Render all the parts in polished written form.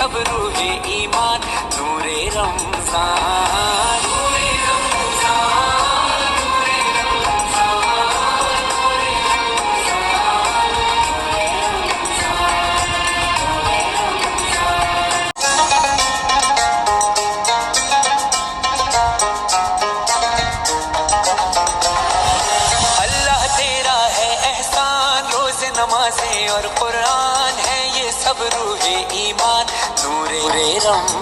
सब रूहे ईमान नूरे रमजान। अल्लाह तेरा है एहसान, रोज़े नमाज़ें और कुरान है ये सब रूहे ईमान नूरे रमजान।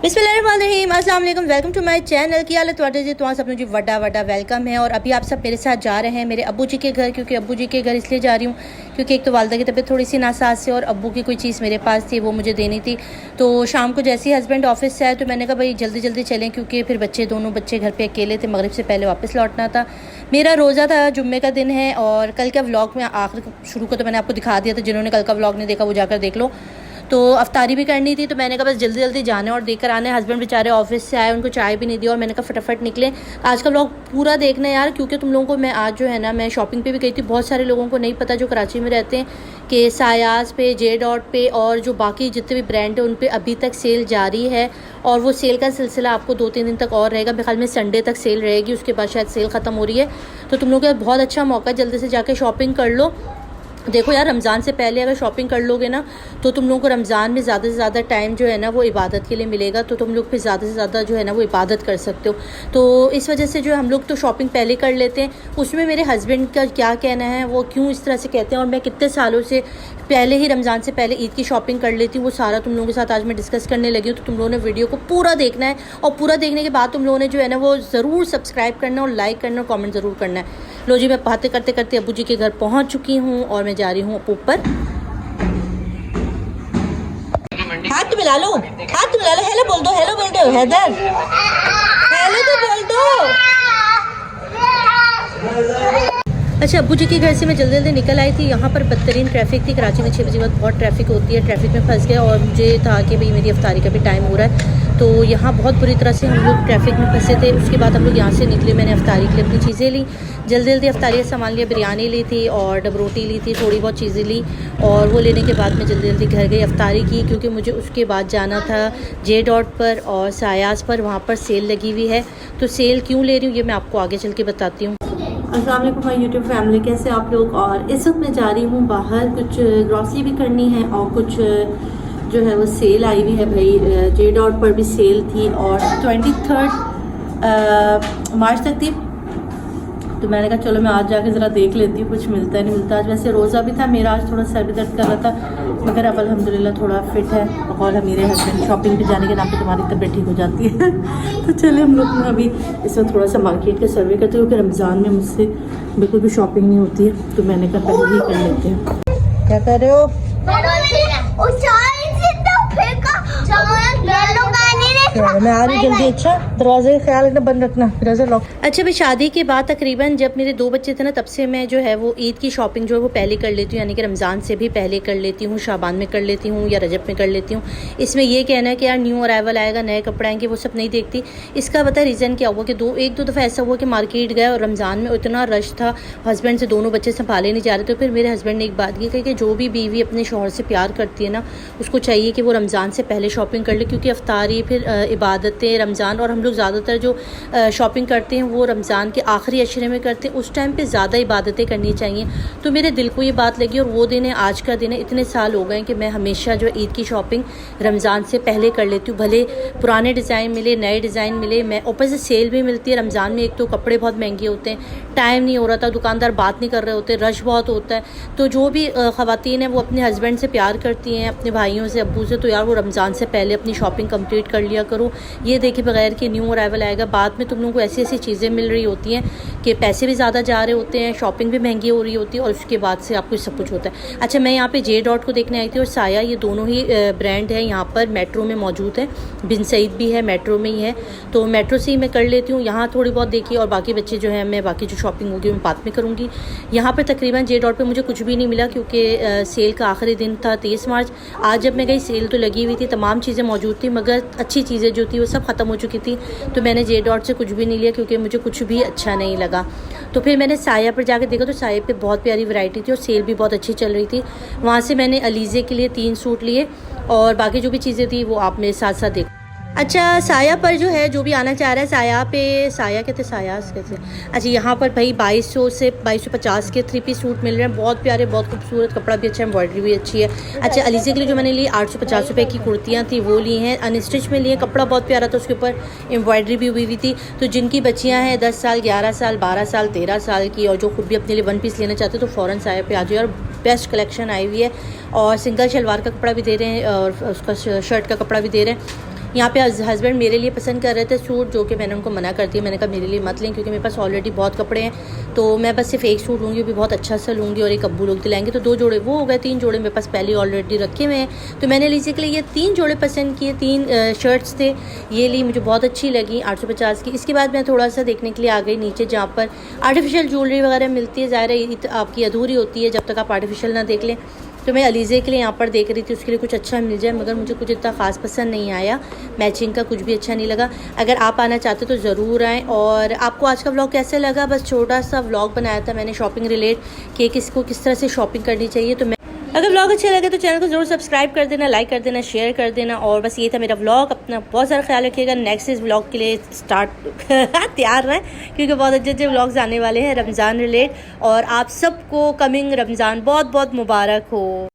बिस्मिल्लाहिर्रहमानिर्रहीम, अस्सलाम वालेकुम, वेलकम टू माय चैनल। की हालत वाटे जी तो सब जी वड्डा वेलकम है। और अभी आप सब मेरे साथ जा रहे हैं मेरे अब्बू जी के घर, क्योंकि अब्बू जी के घर इसलिए जा रही हूँ क्योंकि एक तो वालदा की तबीयत थोड़ी सी नासाज है और अब्बू की कोई चीज़ मेरे पास थी वो मुझे देनी थी। तो शाम को जैसे ही हस्बैंड ऑफिस से आए तो मैंने कहा भाई जल्दी चलें, क्योंकि फिर दोनों बच्चे घर पर अकेले थे, मगरिब से पहले वापस लौटना था। मेरा रोज़ा था, जुम्मे का दिन है। और कल का व्लॉग में आखिर शुरू को तो मैंने आपको दिखा दिया था, जिन्होंने कल का व्लॉग नहीं देखा वो जाकर देख लो। तो अफ्तारी भी करनी थी तो मैंने कहा बस जल्दी जाने और देकर आने। हस्बैंड बेचारे ऑफिस से आए, उनको चाय भी नहीं दी और मैंने कहा फटाफट निकले। आज का व्लॉग पूरा देखना यार, क्योंकि तुम लोगों को मैं आज जो है ना मैं शॉपिंग पे भी गई थी। बहुत सारे लोगों को नहीं पता जो कराची में रहते हैं कि सायास पे, जे डॉट पे और जो बाकी जितने भी ब्रांड है उन पर अभी तक सेल जारी है। और वो सेल का सिलसिला आपको 2-3 दिन तक और रहेगा। मेरे ख्याल में संडे तक सेल रहेगी, उसके बाद शायद सेल ख़त्म हो रही है। तो तुम लोगों का बहुत अच्छा मौका, जल्दी से जाके शॉपिंग कर लो। देखो यार, रमज़ान से पहले अगर शॉपिंग कर लोगे ना तो तुम लोगों को रमज़ान में ज़्यादा से ज़्यादा टाइम जो है ना वो इबादत के लिए मिलेगा। तो तुम लोग फिर ज़्यादा से ज़्यादा जो है ना वो इबादत कर सकते हो। तो इस वजह से जो है हम लोग तो शॉपिंग पहले कर लेते हैं। उसमें मेरे हस्बैंड का क्या कहना है, वो क्यों इस तरह से कहते हैं और मैं कितने सालों से पहले ही रमज़ान से पहले ईद की शॉपिंग कर लेती हूँ, वो सारा तुम लोगों के साथ आज मैं डिस्कस करने लगी हूँ। तो तुम लोगों ने वीडियो को पूरा देखना है और पूरा देखने के बाद तुम लोगों ने जो है ना वो ज़रूर सब्सक्राइब करना और लाइक करना और कमेंट ज़रूर करना है। लो जी, मैं बातें करते करते अब्बू जी के घर पहुँच चुकी हूँ और मैं जा रही हूँ ऊपर। हाथ मिला लो, हेलो बोल दो, हैदर हेलो तो बोल दो। अच्छा, अब्बू जी के घर से मैं जल्दी निकल आई थी। यहाँ पर बदतरीन ट्रैफिक थी। कराची में 6 बजे बाद बहुत ट्रैफिक होती है। ट्रैफिक में फंस गया और मुझे था कि भाई मेरी अफ्तारी का भी टाइम हो रहा है। तो यहाँ बहुत बुरी तरह से हम लोग ट्रैफिक में फंसे थे। उसके बाद हम लोग यहाँ से निकले, मैंने अफ्तारी के लिए अपनी चीज़ें ली, जल्दी अफ्तारी का सामान लिया। बिरयानी ली थी और डब रोटी ली थी, थोड़ी बहुत चीज़ें ली। और वो लेने के बाद मैं जल्दी घर गई, अफ्तारी की, क्योंकि मुझे उसके बाद जाना था जे डॉट पर और सायास पर। वहाँ पर सेल लगी हुई है। तो सेल क्यों ले रही हूँ ये मैं आपको आगे चल के बताती हूँ। अस्सलाम वालेकुम माय यूट्यूब फैमिली, कैसे आप लोग। और इस वक्त मैं जा रही हूँ बाहर, कुछ ग्रॉसरी भी करनी है और कुछ जो है वो सेल आई हुई है भाई। जे डॉट पर भी सेल थी और 23 मार्च तक थी। तो मैंने कहा चलो मैं आज जाके ज़रा देख लेती हूँ कुछ मिलता है नहीं मिलता। आज वैसे रोज़ा भी था मेरा, आज थोड़ा सर भी दर्द कर रहा था, मगर अब अल्हम्दुलिल्लाह थोड़ा फिट है। और मेरे हस्बैंड शॉपिंग पे जाने के नाम पे तुम्हारी तबीयत ठीक हो जाती है। तो चले हम लोग अभी इस वक्त थोड़ा सा मार्केट का सर्वे करते हुए, क्योंकि रमज़ान में मुझसे बिल्कुल भी शॉपिंग नहीं होती है। तो मैंने कहा पहले ही कर लेते हैं। क्या कर रहे हो? मैं आ रही जल्दी। अच्छा, दरवाजे का ख्याल रखना, बंद रखना, दरवाजा लॉक। अच्छा भाई, शादी के बाद तकरीबन जब मेरे 2 बच्चे थे ना, तब से मैं जो है वो ईद की शॉपिंग जो है वो पहले कर लेती हूँ, यानी कि रमज़ान से भी पहले कर लेती हूँ, शाबान में कर लेती हूँ या रजब में कर लेती हूँ। इसमें ये कहना है कि यार न्यू अराइवल आएगा, नए कपड़े आएंगे, वो सब नहीं देखती। इसका पता है रीज़न क्या हुआ कि एक दो दफ़ा ऐसा हुआ कि मार्केट गया और रमज़ान में इतना रश था, हस्बैंड से दोनों बच्चे संभाले नहीं जा रहे। तो फिर मेरे हस्बैंड ने एक बात की कि जो भी बीवी अपने शौहर से प्यार करती है ना, उसको चाहिए कि वो रमज़ान से पहले शॉपिंग कर ले, क्योंकि अफ्तारी फिर इबादतें रमज़ान, और हम लोग ज़्यादातर जो शॉपिंग करते हैं वो रमज़ान के आखिरी अशरे में करते हैं। उस टाइम पे ज़्यादा इबादतें करनी चाहिए। तो मेरे दिल को ये बात लगी और वो दिन है, आज का दिन है। इतने साल हो गए कि मैं हमेशा जो ईद की शॉपिंग रमज़ान से पहले कर लेती हूँ, भले पुराने डिज़ाइन मिले, नए डिज़ाइन मिले। मैं ऊपर से सेल भी मिलती है रमज़ान में। एक तो कपड़े बहुत महंगे होते हैं, टाइम नहीं हो रहा था, दुकानदार बात नहीं कर रहे होते, रश बहुत होता है। तो जो भी ख़वातीन हैं वो अपने हस्बैंड से प्यार करती हैं, अपने भाइयों से, अब्बू से, तो यार वो रमज़ान से पहले अपनी शॉपिंग कंप्लीट कर लिया करो। ये देखे बगैर कि न्यू अराइवल आएगा, बाद में तुम लोगों को ऐसी ऐसी चीज़ें मिल रही होती हैं कि पैसे भी ज़्यादा जा रहे होते हैं, शॉपिंग भी महंगी हो रही होती है और उसके बाद से आपको सब कुछ होता है। अच्छा, मैं यहाँ पे जे डॉट को देखने आई थी और साया, ये दोनों ही ब्रांड है यहाँ पर मेट्रो में मौजूद है। बिन सईद भी है, मेट्रो में ही है, तो मेट्रो से ही मैं कर लेती हूँ। यहाँ थोड़ी बहुत देखी और बाकी बच्चे जो है मैं बाकी जो शॉपिंग होगी मैं बाद में करूँगी। यहाँ पर तकरीबन जे डॉट पर मुझे कुछ भी नहीं मिला क्योंकि सेल का आखिरी दिन था 23 मार्च। आज जब मैं गई सेल तो लगी हुई थी, तमाम चीज़ें मौजूद थी, मगर अच्छी चीज़ें जो थी वो सब ख़त्म हो चुकी थी। तो मैंने जे डॉट से कुछ भी नहीं लिया क्योंकि मुझे कुछ भी अच्छा नहीं लगा। तो फिर मैंने साया पर जाकर देखा तो साया पे बहुत प्यारी वैरायटी थी और सेल भी बहुत अच्छी चल रही थी। वहाँ से मैंने अलीज़े के लिए 3 सूट लिए और बाकी जो भी चीज़ें थी वो आप मेरे साथ साथ देखो। अच्छा, साया पर जो है, जो भी आना चाह रहा है साया पे, साया कहते सायास कैसे, अच्छा यहाँ पर भाई 2200 से 2250 के 3 पीस सूट मिल रहे हैं। बहुत प्यारे, बहुत खूबसूरत, कपड़ा भी अच्छा है, एम्ब्रॉयडरी भी अच्छी है। अच्छा, अलीज़े के लिए जो मैंने ली 850 रुपये की कुर्तियाँ थी वो ली हैं, अनस्टिच में लिए। कपड़ा बहुत प्यारा था, उसके ऊपर एम्ब्रॉयडरी भी हुई थी। तो जिनकी बच्चियाँ हैं 10 साल, 11 साल, 12 साल, 13 साल की और जो खुद भी अपने लिए 1 पीस लेना चाहते हैं तो फ़ौरन साया पे आ जाए। और बेस्ट कलेक्शन आई हुई है और सिंगल शलवार का कपड़ा भी दे रहे हैं और उसका शर्ट का कपड़ा भी दे रहे हैं। यहाँ पे हस्बैंड मेरे लिए पसंद कर रहे थे सूट, जो कि मैंने उनको मना कर दिया। मैंने कहा मेरे लिए मत लें क्योंकि मेरे पास ऑलरेडी बहुत कपड़े हैं, तो मैं बस सिर्फ एक सूट लूँगी, वो भी बहुत अच्छा सा लूँगी और एक अब्बू लोग दिलाएंगे। तो 2 जोड़े वो हो गए, 3 जोड़े मेरे पास पहले ऑलरेडी रखे हुए हैं। तो मैंने लीजिए के लिए ये 3 जोड़े पसंद किए, 3 शर्ट्स थे, ये ली, मुझे बहुत अच्छी लगी 850 की। इसके बाद मैं थोड़ा सा देखने के लिए आ गई नीचे, जहाँ पर आर्टिफिशियल ज्वेलरी वगैरह मिलती है। ज़ाहिर है आपकी अधूरी होती है जब तक आप आर्टिफिशियल ना देख लें। तो मैं अलीज़े के लिए यहाँ पर देख रही थी, उसके लिए कुछ अच्छा मिल जाए, मगर मुझे कुछ इतना ख़ास पसंद नहीं आया, मैचिंग का कुछ भी अच्छा नहीं लगा। अगर आप आना चाहते तो ज़रूर आएँ। और आपको आज का व्लॉग कैसे लगा? बस छोटा सा व्लॉग बनाया था मैंने शॉपिंग रिलेट कि किसको किस तरह से शॉपिंग करनी चाहिए। तो मैं, अगर व्लॉग अच्छा लगे तो चैनल को ज़रूर सब्सक्राइब कर देना, लाइक कर देना, शेयर कर देना। और बस ये था मेरा व्लॉग। अपना बहुत सारा ख्याल रखिएगा। नेक्स्ट इस व्लॉग के लिए तैयार रहें क्योंकि बहुत अच्छे अच्छे व्लॉग्स आने वाले हैं रमज़ान रिलेट। और आप सबको कमिंग रमज़ान बहुत बहुत मुबारक हो।